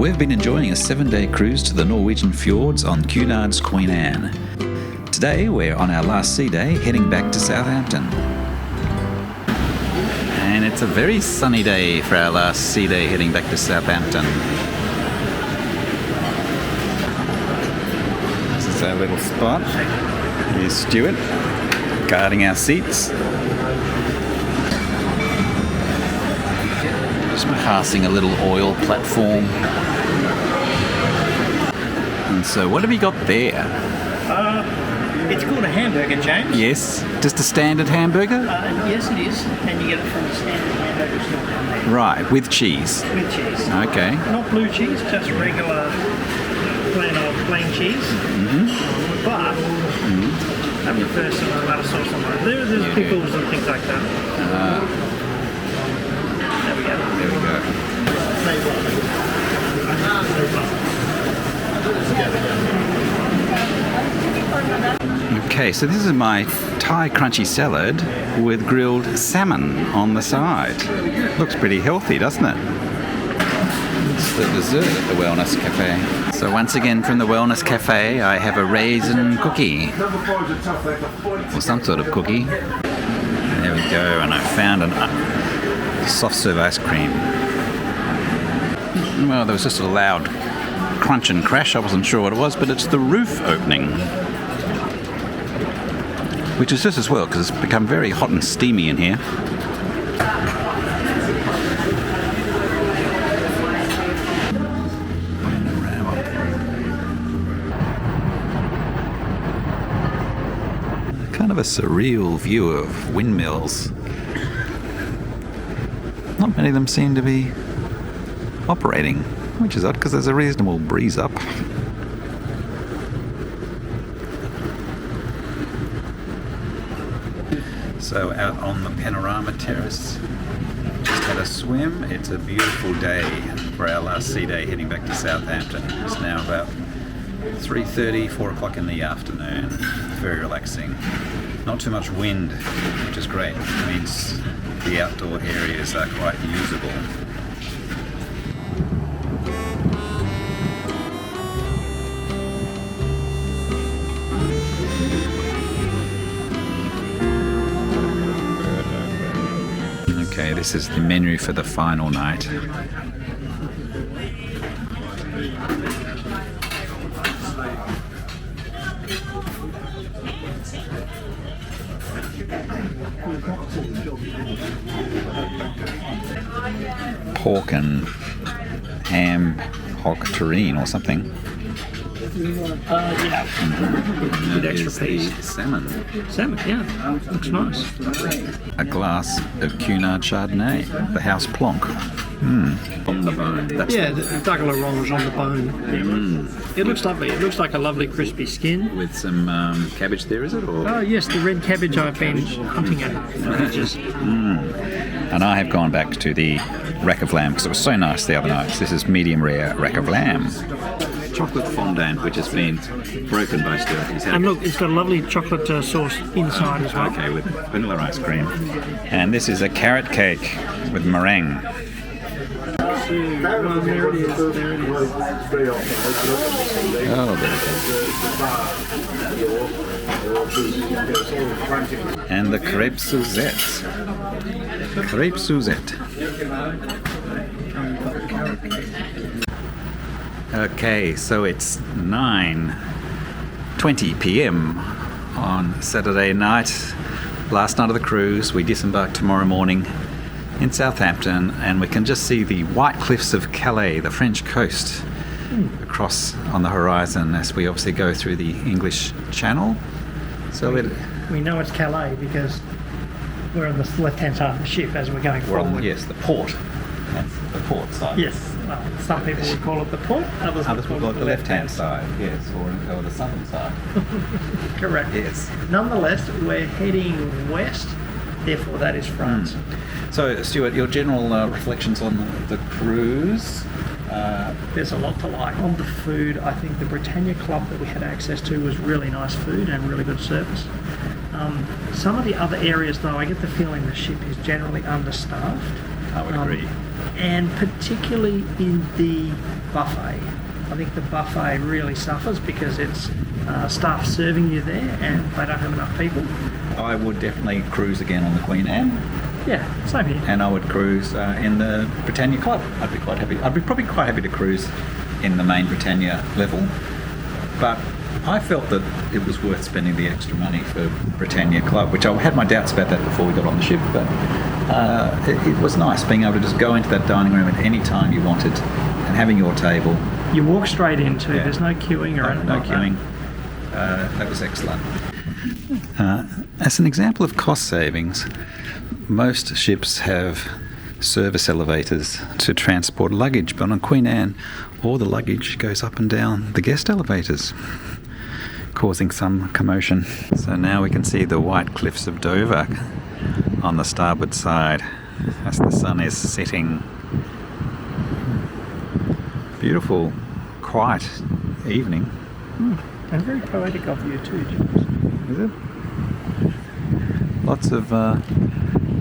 We've been enjoying a 7-day cruise to the Norwegian Fjords on Cunard's Queen Anne. Today we're on our last sea day heading back to Southampton. And it's a very sunny day for our last sea day heading back to Southampton. This is our little spot. Here's Stuart guarding our seats. Just passing a little oil platform. And so what have you got there? It's called a hamburger, James. Yes, just a standard hamburger? Yes, it is. And you get it from the standard hamburger store down there. Right, with cheese? With cheese. Okay. Not blue cheese, just regular plain cheese. Mm-hmm. But I prefer some tomato sauce on that. There's pickles and things like that. There we go. There we go. Okay, so this is my Thai crunchy salad with grilled salmon on the side. Looks pretty healthy, doesn't it? It's the dessert at the Wellness Cafe. So once again from the Wellness Cafe, I have a raisin cookie. Or some sort of cookie. There we go, and I found a soft serve ice cream. Well, there was just a loud crunch and crash. I wasn't sure what it was, but it's the roof opening. Which is just as well, because it's become very hot and steamy in here. Kind of a surreal view of windmills. Not many of them seem to be operating, which is odd because there's a reasonable breeze up. So out on the Panorama terrace, just had a swim. It's a beautiful day for our last sea day heading back to Southampton. It's now about 3:30, 4 o'clock in the afternoon. Very relaxing. Not too much wind, which is great. It means the outdoor areas are quite usable. Okay, this is the menu for the final night. Pork and ham hock terrine or something. Yeah. With extra piece. Salmon. Salmon, yeah. Looks nice. A glass of Cunard Chardonnay, the house plonk. On the bone. That's the double orange on the bone. It looks lovely. It looks like a lovely crispy skin. with some cabbage there, is it? Or? Oh yes, the red cabbage I've been hunting at for ages. And I have gone back to the rack of lamb because it was so nice the other night. This is medium rare rack of lamb. Chocolate fondant, which has been broken by Stuart. And look, it's got a lovely chocolate sauce inside as well. Okay, with vanilla ice cream. And this is a carrot cake with meringue. Well, there it is. There it is. Oh, there it is. And the crepe Suzette. Crepe Suzette. Okay, so it's 9:20 p.m. on Saturday night, last night of the cruise. We disembark tomorrow morning in Southampton, and we can just see the white cliffs of Calais, the French coast, across on the horizon as we obviously go through the English Channel. So we know it's Calais because we're on the left-hand side of the ship as we're going forward. Yes, the port. That's the port side. Yes. Well, some people would call it the port, others would call it the left-hand side. Yes, or the southern side. Correct. Yes. Nonetheless, we're heading west, therefore that is France. So, Stuart, your general reflections on the cruise? There's a lot to like. On the food, I think the Britannia Club that we had access to was really nice food and really good service. Some of the other areas, though, I get the feeling the ship is generally understaffed. I would agree. And particularly in the buffet. I think the buffet really suffers because it's staff serving you there and they don't have enough people. I would definitely cruise again on the Queen Anne. Yeah, same here. And I would cruise in the Britannia Club. I'd be quite happy. I'd be probably quite happy to cruise in the main Britannia level. But I felt that it was worth spending the extra money for Britannia Club, which I had my doubts about that before we got on the ship. But it was nice being able to just go into that dining room at any time you wanted and having your table. You walk straight into. Yeah. There's no queuing or anything. No queuing. That was excellent. As an example of cost savings, most ships have service elevators to transport luggage, but on Queen Anne, all the luggage goes up and down the guest elevators, causing some commotion. So now we can see the white cliffs of Dover on the starboard side as the sun is setting. Beautiful, quiet evening. And very poetic of you too, James. Is it? Lots of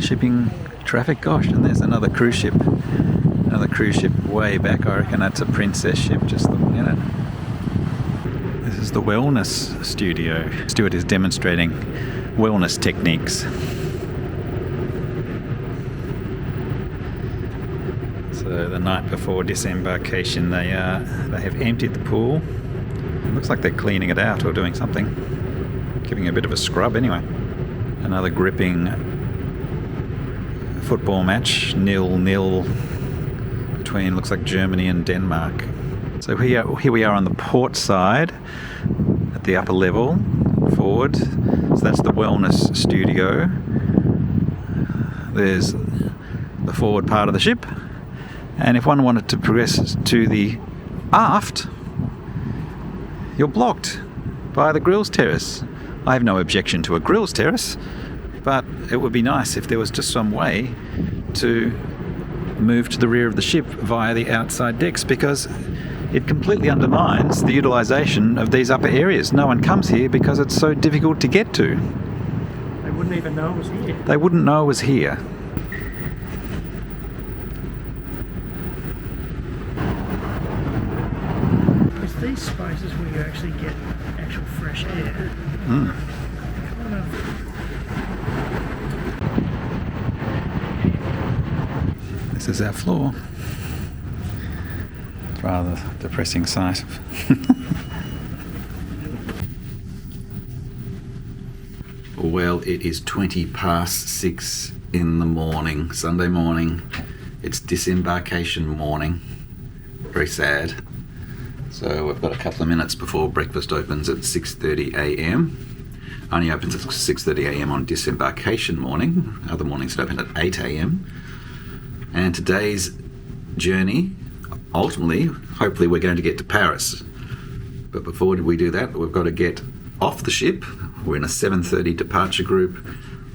shipping traffic. Gosh, and there's another cruise ship. Another cruise ship way back. I reckon that's a princess ship, just looking at it. This is the wellness studio. Stuart is demonstrating wellness techniques. So the night before disembarkation, they have emptied the pool. It looks like they're cleaning it out or doing something, giving it a bit of a scrub anyway. Another gripping football match, 0-0 between, looks like, Germany and Denmark. So here we are on the port side at the upper level forward. So that's the wellness studio. There's the forward part of the ship. And if one wanted to progress to the aft, you're blocked by the grills terrace. I have no objection to a grills terrace, but it would be nice if there was just some way to move to the rear of the ship via the outside decks, because it completely undermines the utilisation of these upper areas. No one comes here because it's so difficult to get to. They wouldn't even know it was here. They wouldn't know it was here. It's these spaces where you actually get actual fresh air. This is our floor. It's rather a depressing sight. Well, it is 6:20 in the morning, Sunday morning. It's disembarkation morning. Very sad. So we've got a couple of minutes before breakfast opens at 6:30 a.m. Only opens at 6:30 a.m. on disembarkation morning. Other mornings it open at 8 a.m. And today's journey, ultimately, hopefully we're going to get to Paris. But before we do that, we've got to get off the ship. We're in a 7:30 departure group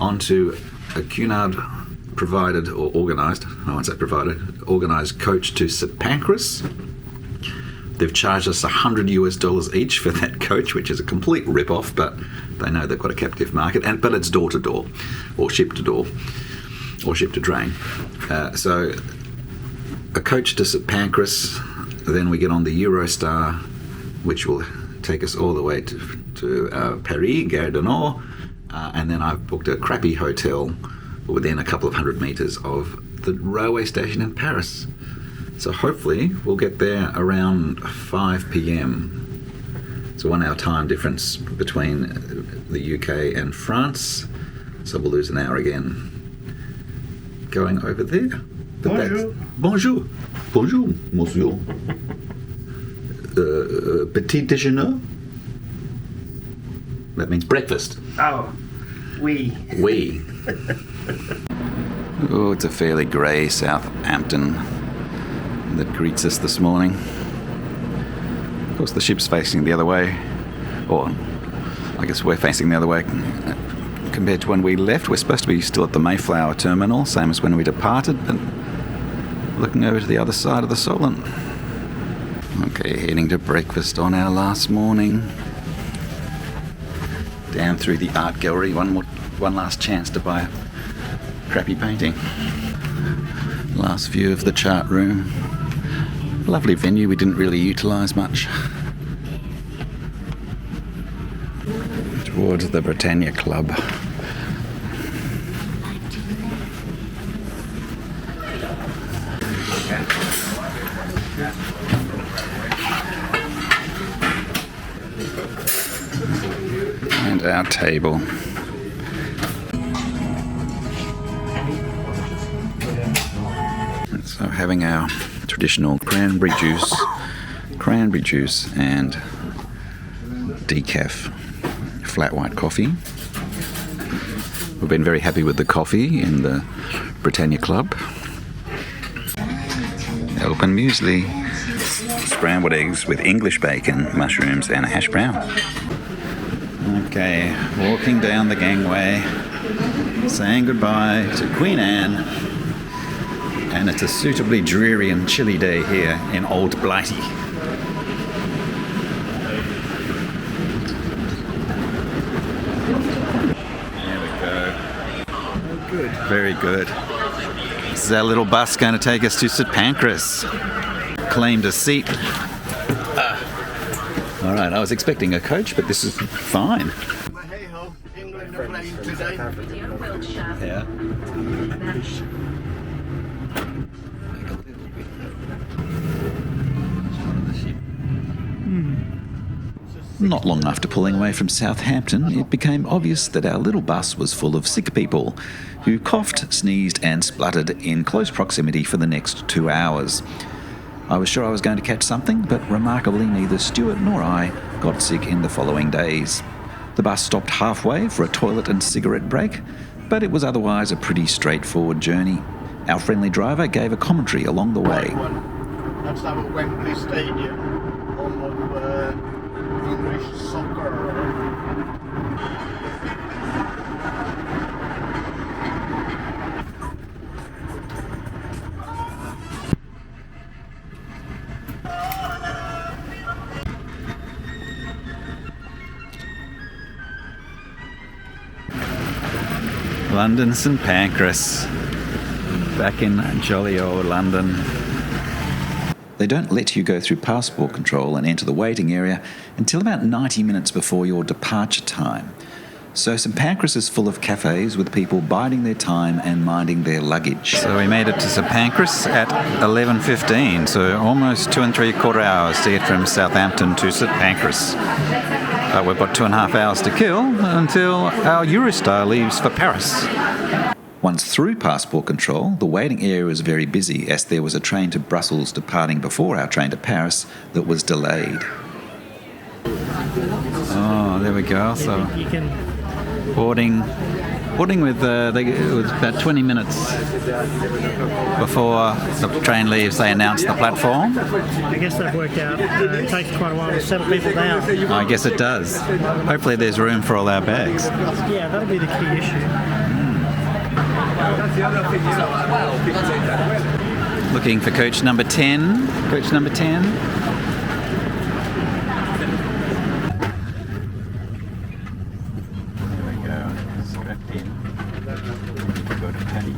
onto a Cunard provided or organised, I won't say provided, organised coach to St Pancras. They've charged us $100 each for that coach, which is a complete rip-off, but they know they've got a captive market. But it's door-to-door, or ship-to-door, or ship-to-drain. So a coach to St Pancras, then we get on the Eurostar, which will take us all the way to Paris, Gare du Nord, and then I've booked a crappy hotel within a couple of hundred metres of the railway station in Paris. So hopefully we'll get there around 5 p.m. It's a 1 hour time difference between the UK and France, so we'll lose an hour again going over there. Bonjour. Bonjour, monsieur. Petit déjeuner. That means breakfast. Oh, oui. Oui. Oh, it's a fairly grey Southampton that greets us this morning. Of course, the ship's facing the other way, or I guess we're facing the other way compared to when we left. We're supposed to be still at the Mayflower terminal, same as when we departed, but looking over to the other side of the Solent. Okay, heading to breakfast on our last morning. Down through the art gallery, one last chance to buy a crappy painting. Last view of the chart room. Lovely venue we didn't really utilise much. Towards the Britannia Club. And our table. So having our traditional cranberry juice and decaf flat white coffee. We've been very happy with the coffee in the Britannia Club. Open muesli, scrambled eggs with English bacon, mushrooms and a hash brown. Okay, walking down the gangway, saying goodbye to Queen Anne. And it's a suitably dreary and chilly day here in Old Blighty. There we go. Good. Very good. This is our little bus going to take us to St Pancras. Claimed a seat. All right, I was expecting a coach, but this is fine. Hey-ho, England are playing today. Yeah. Not long after pulling away from Southampton, it became obvious that our little bus was full of sick people who coughed, sneezed and spluttered in close proximity for the next 2 hours. I was sure I was going to catch something, but remarkably neither Stuart nor I got sick in the following days. The bus stopped halfway for a toilet and cigarette break, but it was otherwise a pretty straightforward journey. Our friendly driver gave a commentary along the way. That's our Wembley Stadium, home of English soccer. London St Pancras. Back in jolly old London. They don't let you go through passport control and enter the waiting area until about 90 minutes before your departure time. So St Pancras is full of cafes with people biding their time and minding their luggage. So we made it to St Pancras at 11:15, so almost 2 3/4 hours to get from Southampton to St Pancras. We've got 2.5 hours to kill until our Eurostar leaves for Paris. Once through passport control, the waiting area was very busy as there was a train to Brussels departing before our train to Paris that was delayed. Oh, there we go. So You can boarding with it was about 20 minutes before the train leaves. They announced the platform. I guess they've worked out it takes quite a while to settle people down. I guess it does. Hopefully there's room for all our bags. Yeah, that'll be the key issue. Looking for coach number 10. Coach number 10. There we go. Strapped in. Go to Paddy.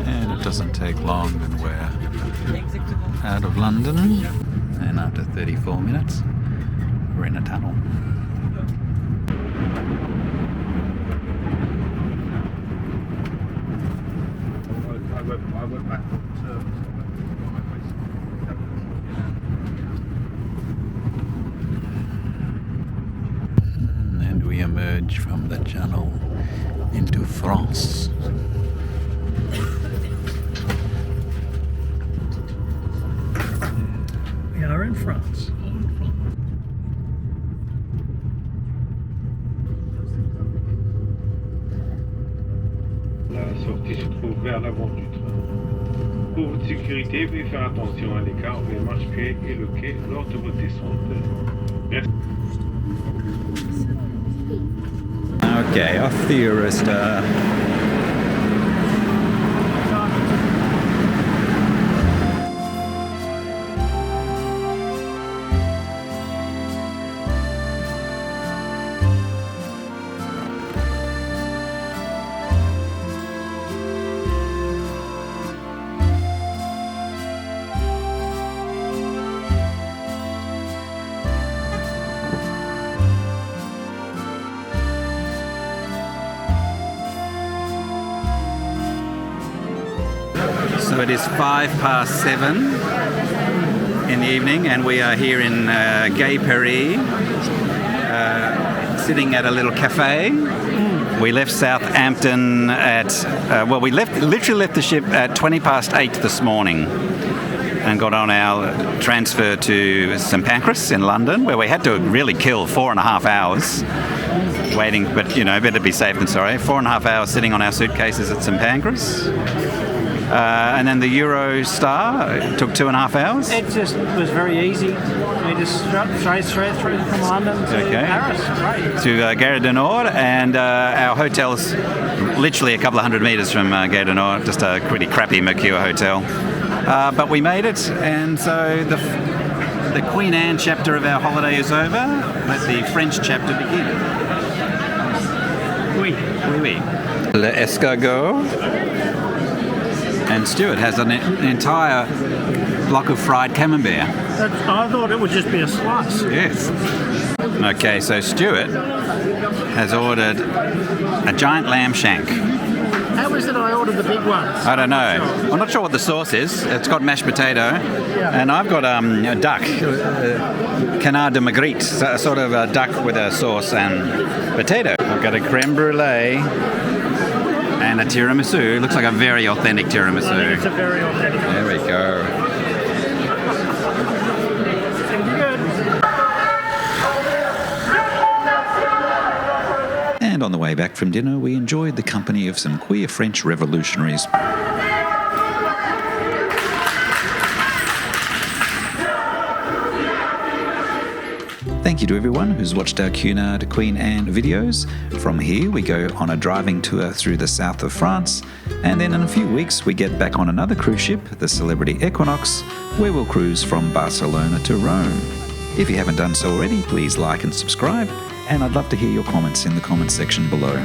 And it doesn't take long, and we're out of London, and after 34 minutes we're in a tunnel. And we emerge from the channel into France. We are in France. La sortie se trouve vers l'avant du train. Pour votre sécurité, veuillez faire attention à l'écart entre les marchepieds et le quai lors de votre descente. Merci. Okay, off the Eurostar. it is 7:05 in the evening, and we are here in Gay Paris, sitting at a little cafe. We left Southampton at, we literally left the ship at 8:20 this morning and got on our transfer to St Pancras in London, where we had to really kill 4.5 hours waiting, but better be safe than sorry. 4.5 hours sitting on our suitcases at St Pancras. And then the Eurostar took 2.5 hours. It just was very easy. We just straight through from London to Paris. Right. To Gare du Nord, and our hotel's literally a couple of hundred metres from Gare du Nord, just a pretty crappy Mercure hotel. But we made it, and so the Queen Anne chapter of our holiday is over. Let the French chapter begin. Oui. Oui. L'escargot. And Stuart has an entire block of fried camembert. I thought it would just be a slice. Yes. Okay, so Stuart has ordered a giant lamb shank. How is it I ordered the big ones? I don't know. I'm not sure what the sauce is. It's got mashed potato, and I've got a duck, Cunard de Magritte, a sort of a duck with a sauce and potato. I've got a creme brulee and a tiramisu. It looks like a very authentic tiramisu. I think it's a very authentic. There we go. And on the way back from dinner, we enjoyed the company of some queer French revolutionaries. Thank you to everyone who's watched our Cunard Queen Anne videos. From here, we go on a driving tour through the south of France, and then in a few weeks, we get back on another cruise ship, the Celebrity Equinox, where we'll cruise from Barcelona to Rome. If you haven't done so already, please like and subscribe, and I'd love to hear your comments in the comments section below.